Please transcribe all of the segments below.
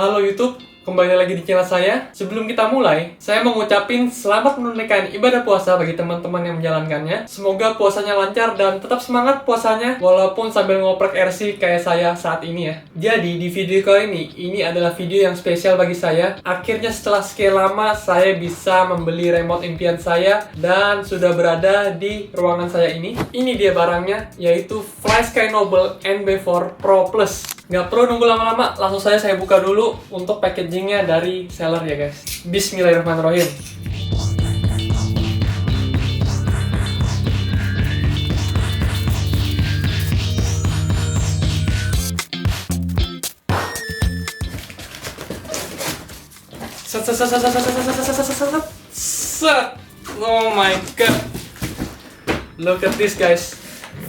Halo YouTube, kembali lagi di channel saya. Sebelum kita mulai, saya mau ngucapin selamat menunaikan ibadah puasa bagi teman-teman yang menjalankannya. Semoga puasanya lancar dan tetap semangat puasanya, walaupun sambil ngoprek RC kayak saya saat ini ya. Jadi di video kali ini adalah video yang spesial bagi saya. Akhirnya setelah sekian lama, saya bisa membeli remote impian saya dan sudah berada di ruangan saya ini. Ini dia barangnya, yaitu FlySky Noble NB4 Pro Plus. Nggak perlu nunggu lama-lama, langsung saja saya buka dulu untuk packagingnya dari seller ya guys. Bismillahirrahmanirrahim. Set. Oh my god. Look at this guys.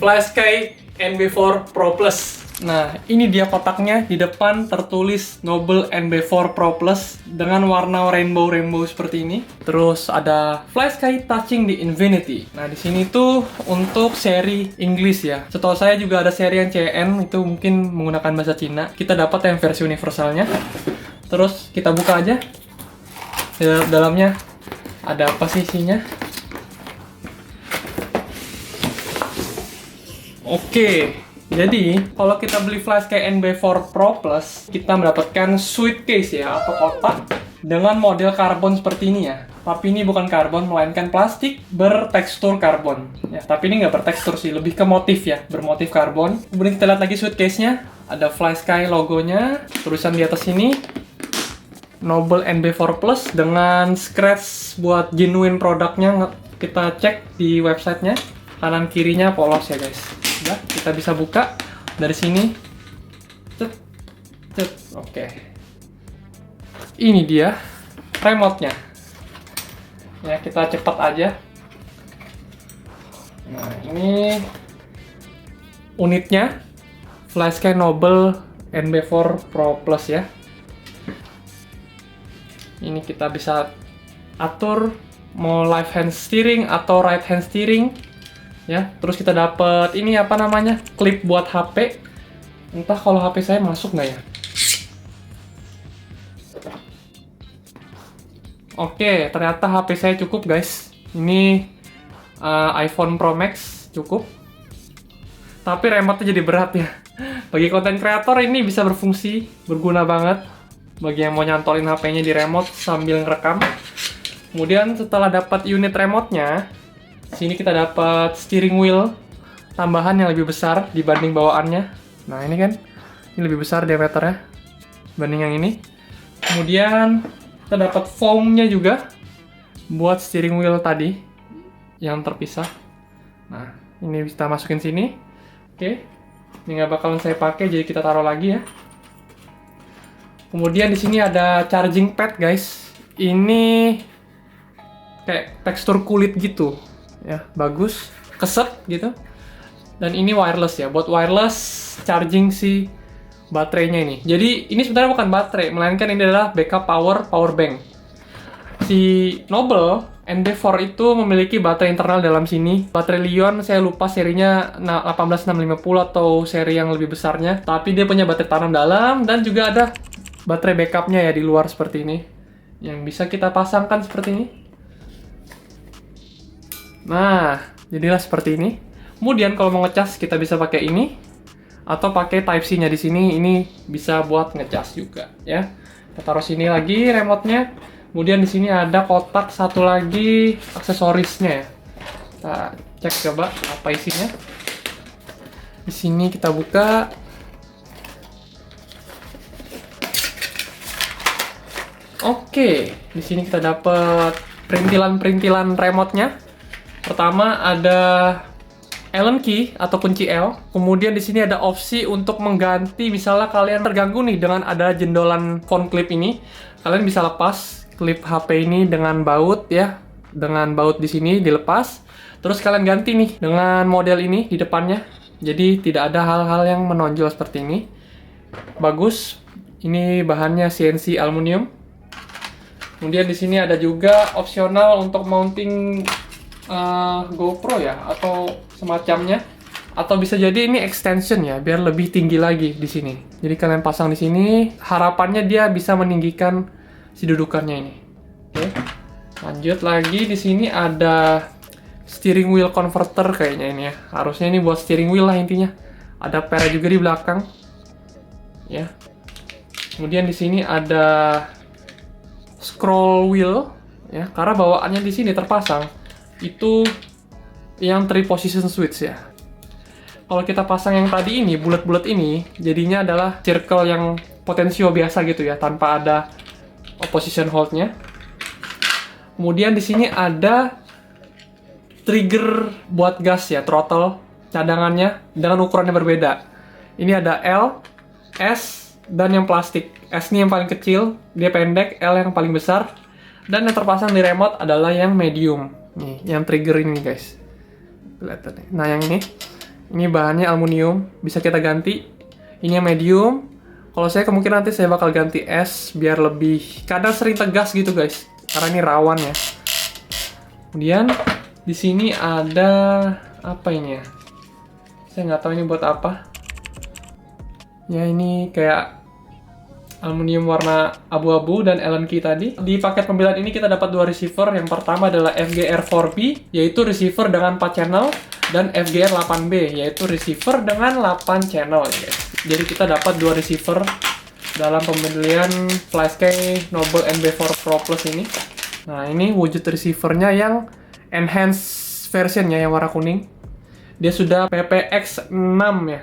FlySky NB4 Pro Plus. Nah, ini dia kotaknya. Di depan tertulis Noble NB4 Pro Plus dengan warna rainbow seperti ini. Terus ada FlySky Touching the Infinity. Nah, di sini tuh untuk seri Inggris ya. Setahu saya juga ada seri yang CN, itu mungkin menggunakan bahasa Cina. Kita dapat yang versi universalnya. Terus kita buka aja. Di dalamnya ada apa sih isinya? Oke. Jadi, kalau kita beli FlySky NB4 Pro Plus, kita mendapatkan suitcase ya, atau kotak dengan model karbon seperti ini ya. Tapi ini bukan karbon, melainkan plastik bertekstur karbon. Ya, tapi ini nggak bertekstur sih, lebih ke motif ya, bermotif karbon. Kemudian kita lihat lagi suitcase-nya, ada FlySky logonya, tulisan di atas ini, Noble NB4 Plus dengan scratch buat genuine produknya. Kita cek di websitenya, kanan kirinya polos ya guys. Udah, kita bisa buka dari sini. Oke. Ini dia remote-nya. Ya, kita cepat aja. Nah, ini unitnya FlySky Noble NB4 Pro Plus ya. Ini kita bisa atur mau left hand steering atau right hand steering. Ya, terus kita dapat ini apa namanya? Klip buat HP. Entah kalau HP saya masuk nggak ya? Oke, ternyata HP saya cukup, guys. Ini iPhone Pro Max cukup. Tapi remote-nya jadi berat ya. Bagi konten kreator ini bisa berfungsi, berguna banget. Bagi yang mau nyantolin HP-nya di remote sambil ngerekam. Kemudian setelah dapat unit remote-nya, sini kita dapat steering wheel tambahan yang lebih besar dibanding bawaannya. Nah, ini kan, ini lebih besar diameternya dibanding yang ini. Kemudian kita dapat foam-nya juga buat steering wheel tadi yang terpisah. Nah, ini kita masukin sini. Oke, ini nggak bakalan saya pakai, jadi kita taruh lagi ya. Kemudian di sini ada charging pad, guys. Ini kayak tekstur kulit gitu. Ya, bagus, keset gitu. Dan ini wireless ya, buat wireless charging si baterainya ini. Jadi ini sebenarnya bukan baterai, melainkan ini adalah backup power bank. Si Noble NB4 itu memiliki baterai internal dalam sini. Baterai Li-ion saya lupa serinya 18650 atau seri yang lebih besarnya. Tapi dia punya baterai tanam dalam dan juga ada baterai backupnya ya di luar seperti ini. Yang bisa kita pasangkan seperti ini. Nah, jadilah seperti ini. Kemudian kalau mau ngecas kita bisa pakai ini atau pakai Type-C-nya di sini. Ini bisa buat ngecas juga ya. Kita taruh sini lagi remote-nya. Kemudian di sini ada kotak satu lagi aksesorisnya ya. Kita cek coba apa isinya. Di sini kita buka. Oke, di sini kita dapat perintilan remote-nya. Pertama ada Allen key atau kunci L. Kemudian di sini ada opsi untuk mengganti, misalnya kalian terganggu nih dengan ada jendolan phone clip ini, kalian bisa lepas klip HP ini dengan baut ya, dengan baut di sini dilepas. Terus kalian ganti nih dengan model ini di depannya. Jadi tidak ada hal-hal yang menonjol seperti ini. Bagus. Ini bahannya CNC aluminium. Kemudian di sini ada juga opsional untuk mounting GoPro ya, atau semacamnya. Atau bisa jadi ini extension ya, biar lebih tinggi lagi di sini. Jadi kalian pasang di sini, harapannya dia bisa meninggikan si dudukannya ini. Oke. Lanjut lagi, di sini ada steering wheel converter kayaknya ini ya. Harusnya ini buat steering wheel lah intinya. Ada per juga di belakang. Ya. Kemudian di sini ada scroll wheel ya, karena bawaannya di sini terpasang itu yang 3 position switch ya. Kalau kita pasang yang tadi ini, bulat-bulat ini, jadinya adalah circle yang potensio biasa gitu ya, tanpa ada position hold-nya. Kemudian di sini ada trigger buat gas ya, throttle cadangannya dengan ukurannya berbeda. Ini ada L, S, dan yang plastik. S ini yang paling kecil, dia pendek, L yang paling besar, dan yang terpasang di remote adalah yang medium. Nih, yang trigger ini guys. Kelihatan nih. Nah, yang ini bahannya aluminium, bisa kita ganti. Ini yang medium. Kalau saya kemungkinan nanti saya bakal ganti S biar lebih, kadang sering tegas gitu guys, karena ini rawan ya. Kemudian di sini ada apa ini ya? Saya nggak tahu ini buat apa. Ya ini kayak aluminium warna abu-abu dan Allen key tadi. Di paket pembelian ini kita dapat 2 receiver. Yang pertama adalah FGR4B, yaitu receiver dengan 4 channel, dan FGR8B, yaitu receiver dengan 8 channel guys. Jadi kita dapat 2 receiver dalam pembelian FlySky Noble NB4 Pro Plus ini. Nah, ini wujud receivernya yang enhanced versionnya yang warna kuning. Dia sudah PPX6 ya,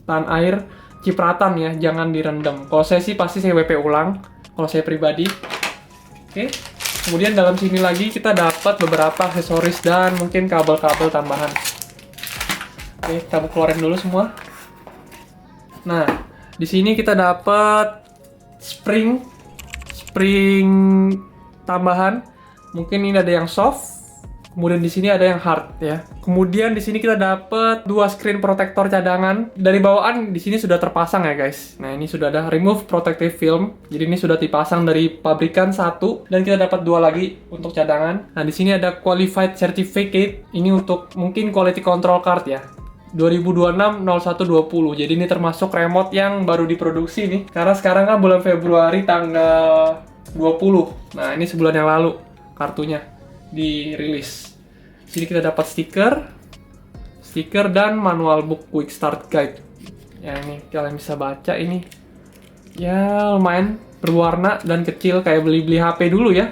tahan air, cipratan ya, jangan direndam. Kalau saya sih pasti saya WP ulang, kalau saya pribadi. Oke. Kemudian dalam sini lagi kita dapat beberapa aksesoris dan mungkin kabel-kabel tambahan. Oke, kita keluarin dulu semua. Nah, di sini kita dapat spring tambahan. Mungkin ini ada yang soft. Kemudian di sini ada yang hard ya. Kemudian di sini kita dapat 2 screen protector cadangan. Dari bawaan di sini sudah terpasang ya guys. Nah, ini sudah ada remove protective film. Jadi ini sudah dipasang dari pabrikan 1 dan kita dapat 2 lagi untuk cadangan. Nah, di sini ada qualified certificate. Ini untuk mungkin quality control card ya. 2026-01-20. Jadi ini termasuk remote yang baru diproduksi nih. Karena sekarang kan bulan Februari tanggal 20. Nah, ini sebulan yang lalu kartunya dirilis. Sini kita dapat stiker dan manual book quick start guide. Ya, ini kalian bisa baca ini. Ya, lumayan berwarna dan kecil kayak beli-beli HP dulu ya.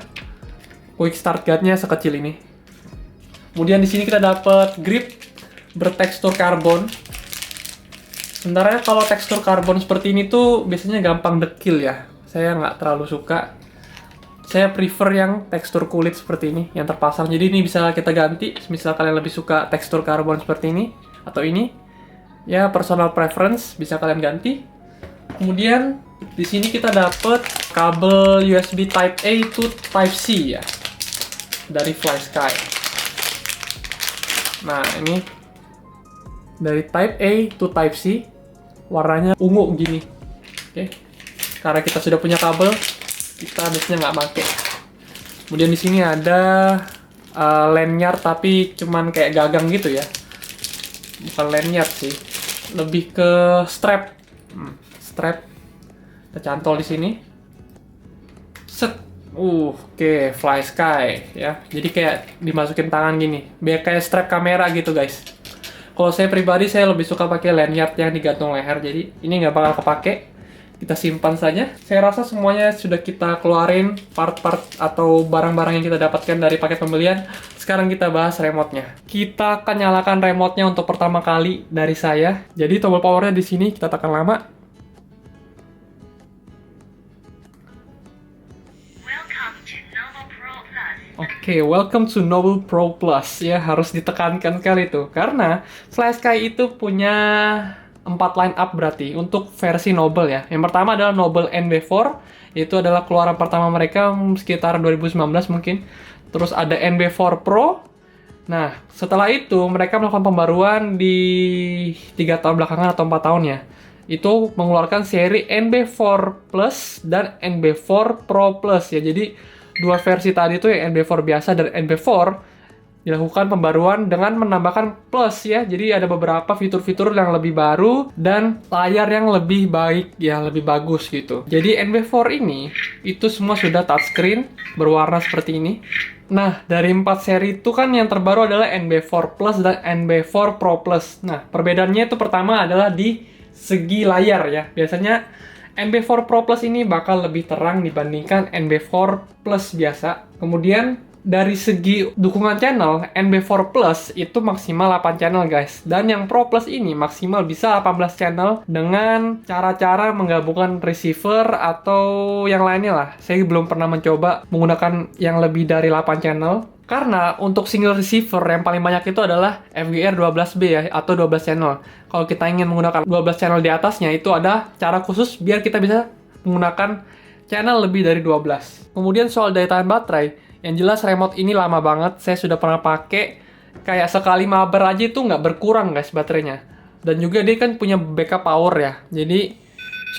Quick start guide-nya sekecil ini. Kemudian di sini kita dapat grip bertekstur karbon. Sebenarnya kalau tekstur karbon seperti ini tuh biasanya gampang dekil ya. Saya nggak terlalu suka. Saya prefer yang tekstur kulit seperti ini, yang terpasang. Jadi ini bisa kita ganti, misal kalian lebih suka tekstur karbon seperti ini, atau ini. Ya, personal preference, bisa kalian ganti. Kemudian, di sini kita dapat kabel USB Type A to Type C ya. Dari FlySky. Nah, ini dari Type A to Type C, warnanya ungu gini. Oke. Karena kita sudah punya kabel, kita biasanya nggak pakai. Kemudian di sini ada lanyard tapi cuman kayak gagang gitu ya. Bukan lanyard sih, lebih ke strap. Strap. Kita cantol di sini. Set. Oke, FlySky ya. Jadi kayak dimasukin tangan gini. Biar kayak strap kamera gitu guys. Kalau saya pribadi saya lebih suka pakai lanyard yang digantung leher. Jadi ini nggak bakal kepake. Kita simpan saja. Saya rasa semuanya sudah kita keluarin, part-part atau barang-barang yang kita dapatkan dari paket pembelian. Sekarang kita bahas remote-nya. Kita akan nyalakan remote-nya untuk pertama kali dari saya. Jadi tombol power-nya di sini, kita tekan lama. Oke, welcome to Noble Pro Plus. Ya, harus ditekankan kali itu. Karena FlySky itu punya 4 line up berarti untuk versi Noble ya. Yang pertama adalah Noble NB4, itu adalah keluaran pertama mereka sekitar 2019 mungkin. Terus ada NB4 Pro. Nah, setelah itu mereka melakukan pembaruan di 3 tahun belakangan atau 4 tahun ya. Itu mengeluarkan seri NB4 Plus dan NB4 Pro Plus ya. Jadi 2 versi tadi itu yang NB4 biasa dan NB4 dilakukan pembaruan dengan menambahkan plus ya. Jadi ada beberapa fitur-fitur yang lebih baru dan layar yang lebih baik ya, lebih bagus gitu. Jadi NB4 ini itu semua sudah touchscreen berwarna seperti ini. Nah, dari 4 seri itu kan yang terbaru adalah NB4 Plus dan NB4 Pro Plus. Nah, perbedaannya itu pertama adalah di segi layar ya. Biasanya NB4 Pro Plus ini bakal lebih terang dibandingkan NB4 Plus biasa. Kemudian dari segi dukungan channel, NB4 Plus itu maksimal 8 channel guys. Dan yang Pro Plus ini maksimal bisa 18 channel dengan cara-cara menggabungkan receiver atau yang lainnya lah. Saya belum pernah mencoba menggunakan yang lebih dari 8 channel. Karena untuk single receiver yang paling banyak itu adalah FGR 12B ya, atau 12 channel. Kalau kita ingin menggunakan 12 channel di atasnya, itu ada cara khusus biar kita bisa menggunakan channel lebih dari 12. Kemudian soal daya tahan baterai, yang jelas remote ini lama banget, saya sudah pernah pakai, kayak sekali mabar aja itu nggak berkurang guys baterainya. Dan juga dia kan punya backup power ya, jadi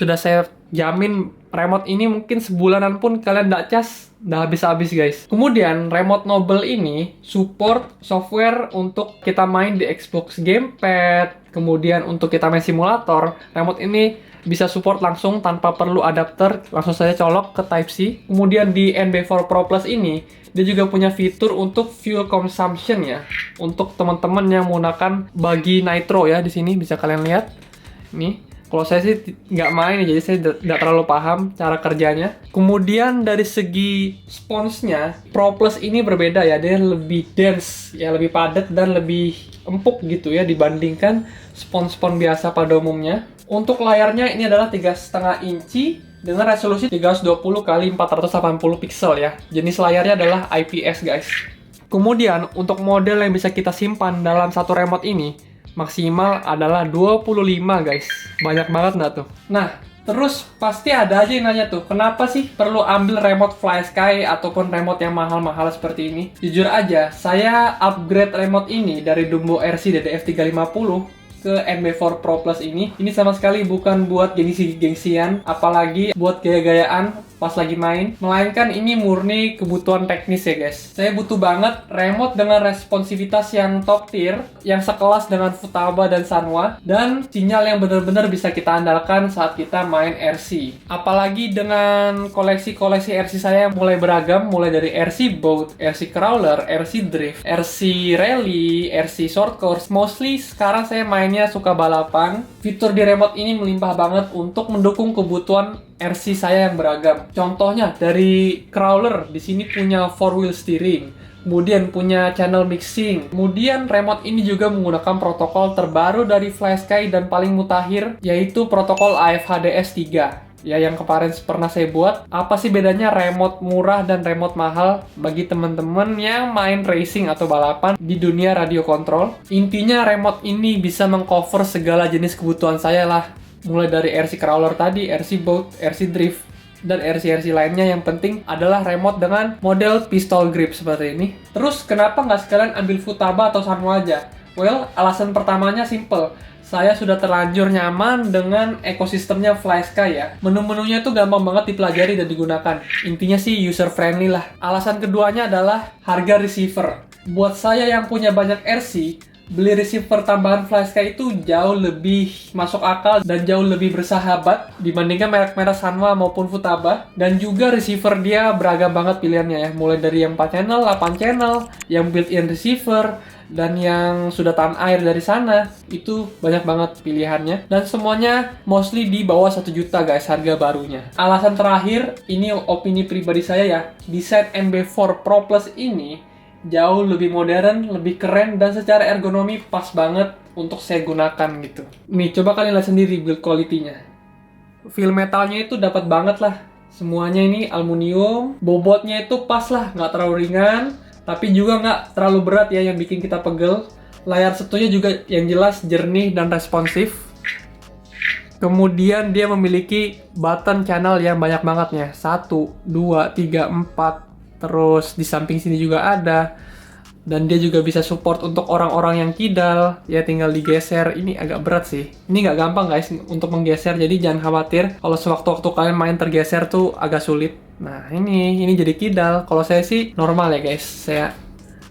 sudah saya jamin remote ini mungkin sebulanan pun kalian nggak cas, udah habis-habis guys. Kemudian remote Noble ini support software untuk kita main di Xbox Gamepad, kemudian untuk kita main simulator, remote ini bisa support langsung tanpa perlu adapter, langsung saja colok ke Type-C. Kemudian di NB4 Pro Plus ini, dia juga punya fitur untuk fuel consumption ya. Untuk teman-teman yang menggunakan bagi nitro ya, di sini bisa kalian lihat. Nih, kalau saya sih nggak main, jadi saya nggak terlalu paham cara kerjanya. Kemudian dari segi sponsnya, Pro Plus ini berbeda ya, dia lebih dense, ya lebih padat dan lebih empuk gitu ya dibandingkan spons-spons biasa pada umumnya. Untuk layarnya ini adalah 3,5 inci dengan resolusi 320 x 480 pixel ya. Jenis layarnya adalah IPS guys. Kemudian untuk model yang bisa kita simpan dalam satu remote ini maksimal adalah 25 guys. Banyak banget nggak tuh? Nah, terus pasti ada aja yang nanya tuh, kenapa sih perlu ambil remote FlySky ataupun remote yang mahal-mahal seperti ini? Jujur aja, saya upgrade remote ini dari Dumbo RC DDF350 ke NB4 Pro Plus ini sama sekali bukan buat gengsi-gengsian, apalagi buat gaya-gayaan pas lagi main, melainkan ini murni kebutuhan teknis ya guys. Saya butuh banget remote dengan responsivitas yang top tier, yang sekelas dengan Futaba dan Sanwa, dan sinyal yang benar-benar bisa kita andalkan saat kita main RC. Apalagi dengan koleksi-koleksi RC saya yang mulai beragam, mulai dari RC Boat, RC Crawler, RC Drift, RC Rally, RC Short Course. Mostly sekarang saya mainnya suka balapan. Fitur di remote ini melimpah banget untuk mendukung kebutuhan RC saya yang beragam. Contohnya dari Crawler, di sini punya 4-wheel steering, kemudian punya channel mixing. Kemudian remote ini juga menggunakan protokol terbaru dari FlySky dan paling mutakhir, yaitu protokol AFHDS 3. Ya, yang kemarin pernah saya buat. Apa sih bedanya remote murah dan remote mahal bagi teman-teman yang main racing atau balapan di dunia radio control? Intinya remote ini bisa mengcover segala jenis kebutuhan saya lah. Mulai dari RC Crawler tadi, RC Boat, RC Drift, dan RC-RC lainnya. Yang penting adalah remote dengan model pistol grip seperti ini. Terus kenapa nggak sekalian ambil Futaba atau Sanwa aja? Well, alasan pertamanya simple. Saya sudah terlanjur nyaman dengan ekosistemnya FlySky ya. Menu-menunya itu gampang banget dipelajari dan digunakan. Intinya sih user friendly lah. Alasan keduanya adalah harga receiver. Buat saya yang punya banyak RC, beli receiver tambahan FlySky itu jauh lebih masuk akal dan jauh lebih bersahabat dibandingkan merek-merek Sanwa maupun Futaba. Dan juga receiver dia beragam banget pilihannya ya. Mulai dari yang 4 channel, 8 channel, yang built-in receiver, dan yang sudah tahan air dari sana. Itu banyak banget pilihannya. Dan semuanya mostly di bawah 1 juta guys harga barunya. Alasan terakhir, ini opini pribadi saya ya. Desain NB4 Pro Plus ini jauh lebih modern, lebih keren, dan secara ergonomi pas banget untuk saya gunakan gitu. Nih, coba kalian lihat sendiri build quality-nya. Feel metalnya itu dapat banget lah. Semuanya ini aluminium, bobotnya itu pas lah, nggak terlalu ringan, tapi juga nggak terlalu berat ya yang bikin kita pegel. Layar setunya juga yang jelas jernih dan responsif. Kemudian dia memiliki button channel yang banyak banget ya. 1, 2, 3, 4. Terus di samping sini juga ada. Dan dia juga bisa support untuk orang-orang yang kidal. Ya tinggal digeser. Ini agak berat sih. Ini nggak gampang guys untuk menggeser. Jadi jangan khawatir kalau sewaktu-waktu kalian main tergeser tuh agak sulit. Nah ini jadi kidal. Kalau saya sih normal ya guys. Saya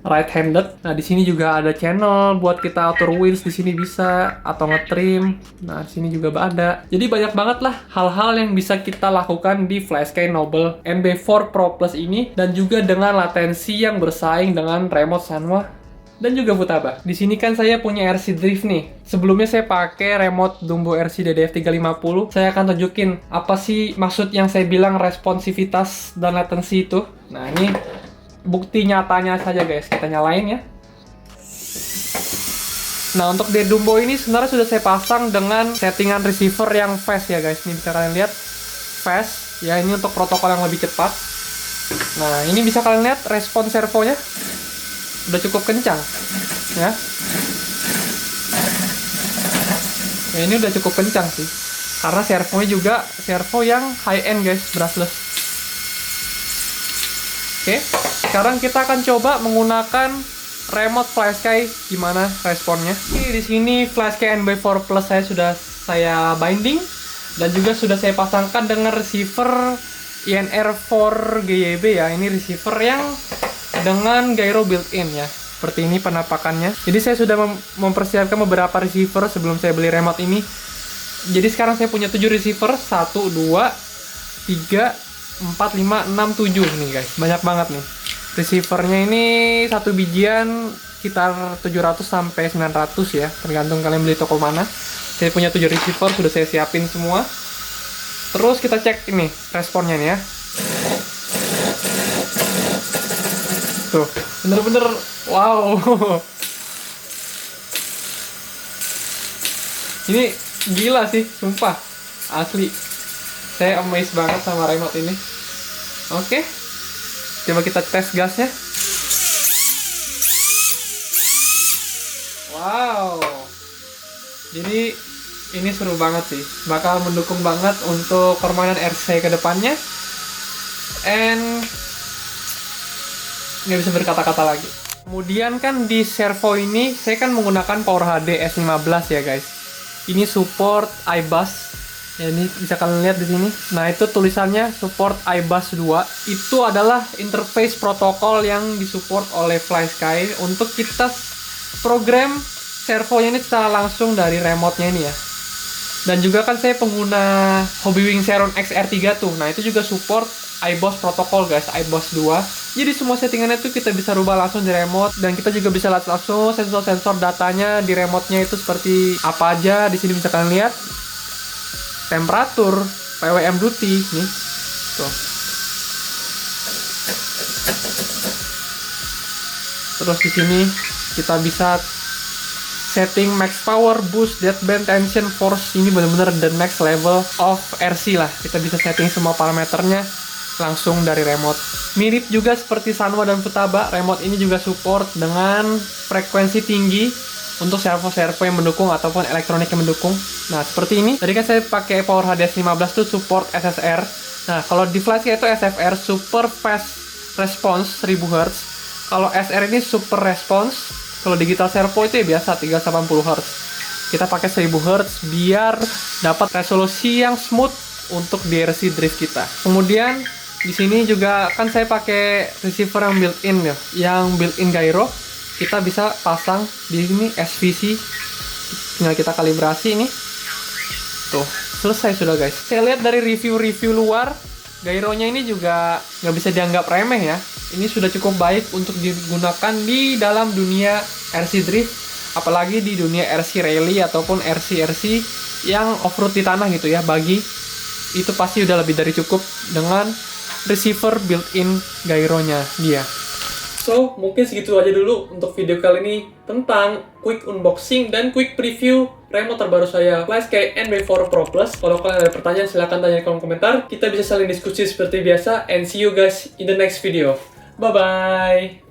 right handed. Nah, di sini juga ada channel buat kita atur wheels, di sini bisa atau ngetrim. Nah, di sini juga ada. Jadi banyak banget lah hal-hal yang bisa kita lakukan di FlySky Noble NB4 Pro Plus ini, dan juga dengan latensi yang bersaing dengan remote Sanwa dan juga Futaba. Di sini kan saya punya RC Drift nih. Sebelumnya saya pakai remote Dumbo RC DDF 350. Saya akan tunjukin apa sih maksud yang saya bilang responsivitas dan latensi itu. Nah, ini bukti nyatanya saja guys. Kita nyalain ya. Nah, untuk di Dumbo ini sebenarnya sudah saya pasang dengan settingan receiver yang fast ya guys. Ini bisa kalian lihat fast. Ya, ini untuk protokol yang lebih cepat. Nah, ini bisa kalian lihat respon servonya udah cukup kencang ya. Ya, ini udah cukup kencang sih, karena servonya juga servo yang high end guys, brushless. Oke, sekarang kita akan coba menggunakan remote FlySky, gimana responnya. Oke, di sini FlySky NB4 Plus saya binding, dan juga sudah saya pasangkan dengan receiver INR4 GYB ya. Ini receiver yang dengan gyro built-in ya. Seperti ini penampakannya. Jadi saya sudah mempersiapkan beberapa receiver sebelum saya beli remote ini. Jadi sekarang saya punya 7 receiver. 1, 2, 3, 4, 5, 6, 7 nih guys. Banyak banget nih. Receivernya ini satu bijian sekitar 700 sampai 900 ya. Tergantung kalian beli toko mana. Saya punya 7 receiver, sudah saya siapin semua. Terus kita cek ini responnya nih ya. Tuh, bener-bener wow. Ini gila sih, sumpah. Asli. Saya amazed banget sama remote ini. Oke. Coba kita tes gasnya. Wow. Jadi ini seru banget sih. Bakal mendukung banget untuk permainan RC ke depannya. And nggak bisa berkata-kata lagi. Kemudian kan di servo ini saya kan menggunakan PowerHD S15 ya guys. Ini support iBus. Ya, ini bisa kalian lihat di sini. Nah, itu tulisannya support iBus 2. Itu adalah interface protokol yang disupport oleh FlySky untuk kita program servonya ini secara langsung dari remote-nya ini ya. Dan juga kan saya pengguna Hobywing Xeron XR3 tuh. Nah, itu juga support iBus protokol guys, iBus 2. Jadi semua settingannya tuh kita bisa rubah langsung di remote, dan kita juga bisa lihat langsung sensor-sensor datanya di remote-nya itu seperti apa aja. Di sini bisa kalian lihat temperatur, PWM duty nih. Tuh. Terus di sini kita bisa setting max power, boost, deadband, tension, force. Ini benar-benar the next level of RC lah. Kita bisa setting semua parameternya langsung dari remote. Mirip juga seperti Sanwa dan Futaba, remote ini juga support dengan frekuensi tinggi untuk servo-servo yang mendukung ataupun elektronik yang mendukung. Nah, seperti ini. Tadi kan saya pakai PowerHD S15 tuh support SSR. Nah, kalau di FlySky itu SFR, Super Fast Response 1000 Hz. Kalau SR ini Super Response. Kalau digital servo itu ya biasa 380 Hz. Kita pakai 1000 Hz biar dapat resolusi yang smooth untuk DRC drift kita. Kemudian di sini juga kan saya pakai receiver yang built-in ya, yang built-in gyro. Kita bisa pasang di sini SVC. Tinggal kita kalibrasi ini. Tuh, selesai sudah guys. Saya lihat dari review-review luar, gyronya ini juga nggak bisa dianggap remeh ya. Ini sudah cukup baik untuk digunakan di dalam dunia RC drift, apalagi di dunia RC rally ataupun RC yang off-road di tanah gitu ya. Bagi itu pasti udah lebih dari cukup dengan receiver built-in gyronya dia. So, mungkin segitu aja dulu untuk video kali ini tentang quick unboxing dan quick preview remote terbaru saya, FlySky NB4 Pro Plus. Kalau kalian ada pertanyaan, silahkan tanya di kolom komentar. Kita bisa saling diskusi seperti biasa, and see you guys in the next video. Bye-bye!